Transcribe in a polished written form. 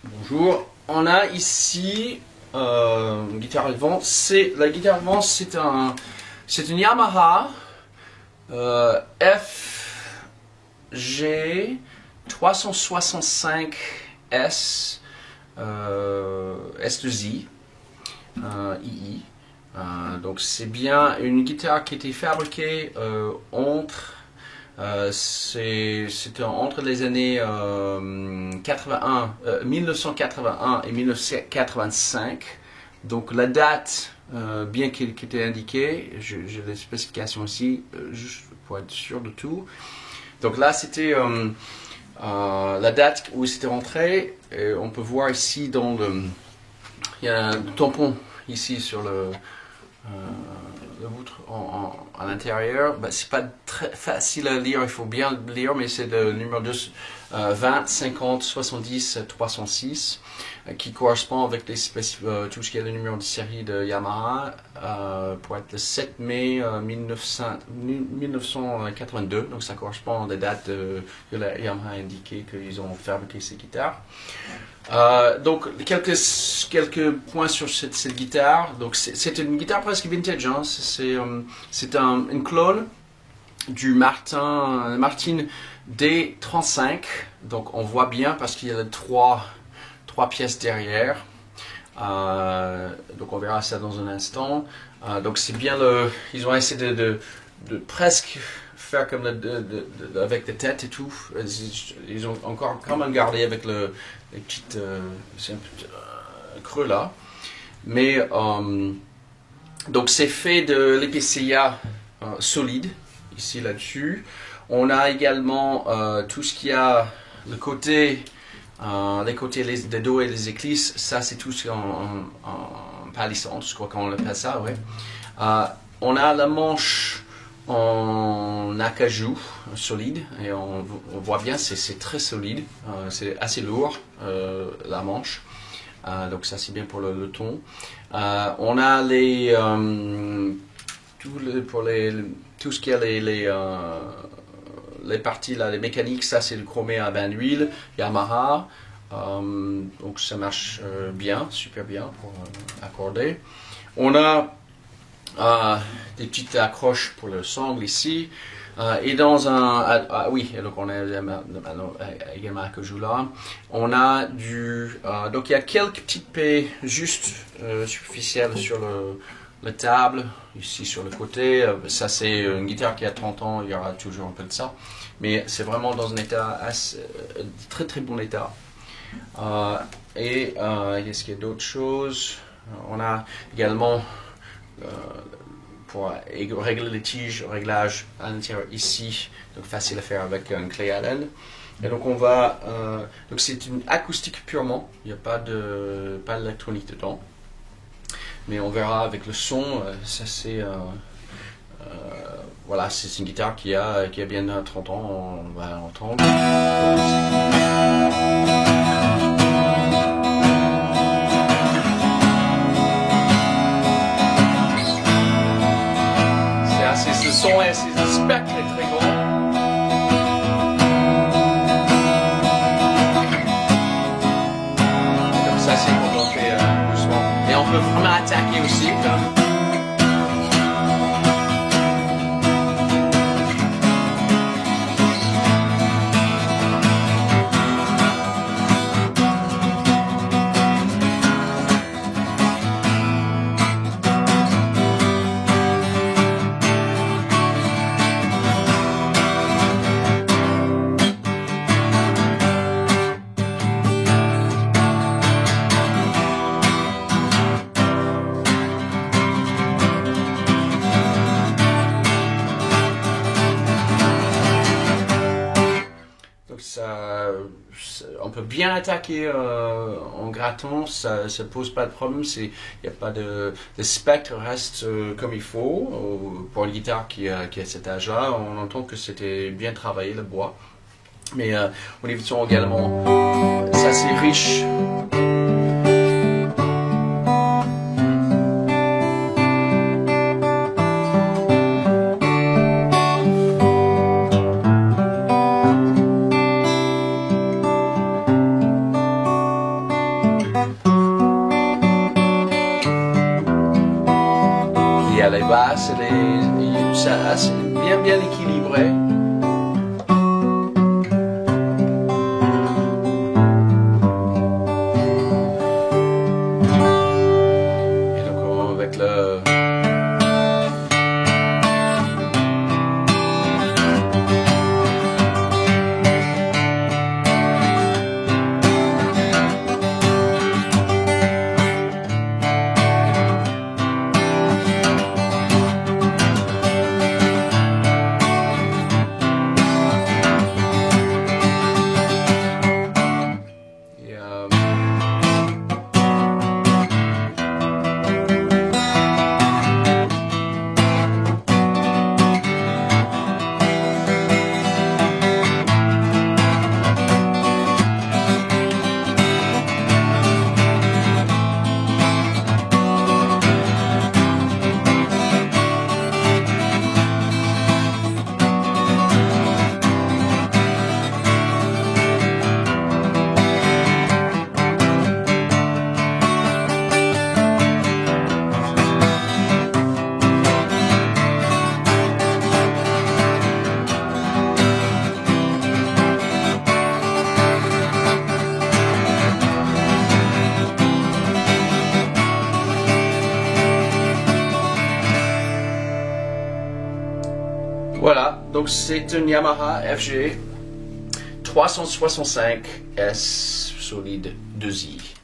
Bonjour. On a ici une guitare à vent. La guitare à vent, c'est une Yamaha FG 365 S S2I II. Donc c'est bien une guitare qui a été fabriquée c'était entre les années 1981 et 1985. Donc la date, bien qu'elle était indiquée, j'ai les spécifications ici, juste pour être sûr de tout. Donc là, c'était la date où c'était rentré. Et on peut voir ici il y a un tampon ici sur le vôtre à l'intérieur. C'est pas très facile à lire, il faut bien le lire, mais c'est le numéro 20 50 70 306 qui correspond avec tout ce qui est le numéro de série de Yamaha pour être le 7 mai 1982. Donc ça correspond à la date que la Yamaha a indiqué qu'ils ont fabriqué ces guitares. Donc quelques points sur cette guitare. Donc c'est une guitare presque vintage, hein. C'est une clone du Martin D35. Donc on voit bien parce qu'il y a trois pièces derrière. Donc on verra ça dans un instant. Donc c'est bien ils ont essayé de presque faire comme avec les têtes et tout. Ils ont encore quand même gardé avec les petites c'est un peu creux là. Mais donc c'est fait de l'EPCA solide ici là-dessus. On a également tout ce qui a les côtés des dos et les éclisses. Ça c'est tout en palissandre, je crois qu'on appelle ça, ouais. On a la manche en acajou solide et on voit bien c'est très solide, c'est assez lourd la manche, donc ça c'est bien pour le ton. On a tout ce qui est les parties là, les mécaniques, ça c'est le chromé à bain d'huile Yamaha, donc ça marche bien, super bien pour accorder. On a des petites accroches pour le sangle ici, et dans oui, donc on a également que joue là. On a donc il y a quelques petites paies juste superficielles sur la table, ici sur le côté. Ça c'est une guitare qui a 30 ans, il y aura toujours un peu de ça, mais c'est vraiment dans un état très très bon état. Est-ce qu'il y a d'autres choses? On a également pour régler les tiges, réglage à l'intérieur ici, donc facile à faire avec une clé Allen. Et donc donc c'est une acoustique purement, il n'y a pas d'électronique dedans. Mais on verra avec le son, ça c'est voilà, c'est une guitare qui a bien 30 ans, on va l'entendre. Le son le spectre est très grand. Comme ça c'est quand on fait doucement. Et on peut vraiment attaquer aussi là. On peut bien attaquer en grattant, ça ne pose pas de problème, il n'y a pas le spectre reste comme il faut. Pour une guitare qui a cet âge-là, on entend que c'était bien travaillé le bois. Mais au niveau du son également, ça c'est riche. basses, c'est assez bien équilibré. Et donc avec le voilà, donc c'est un Yamaha FG 365S solide 2i.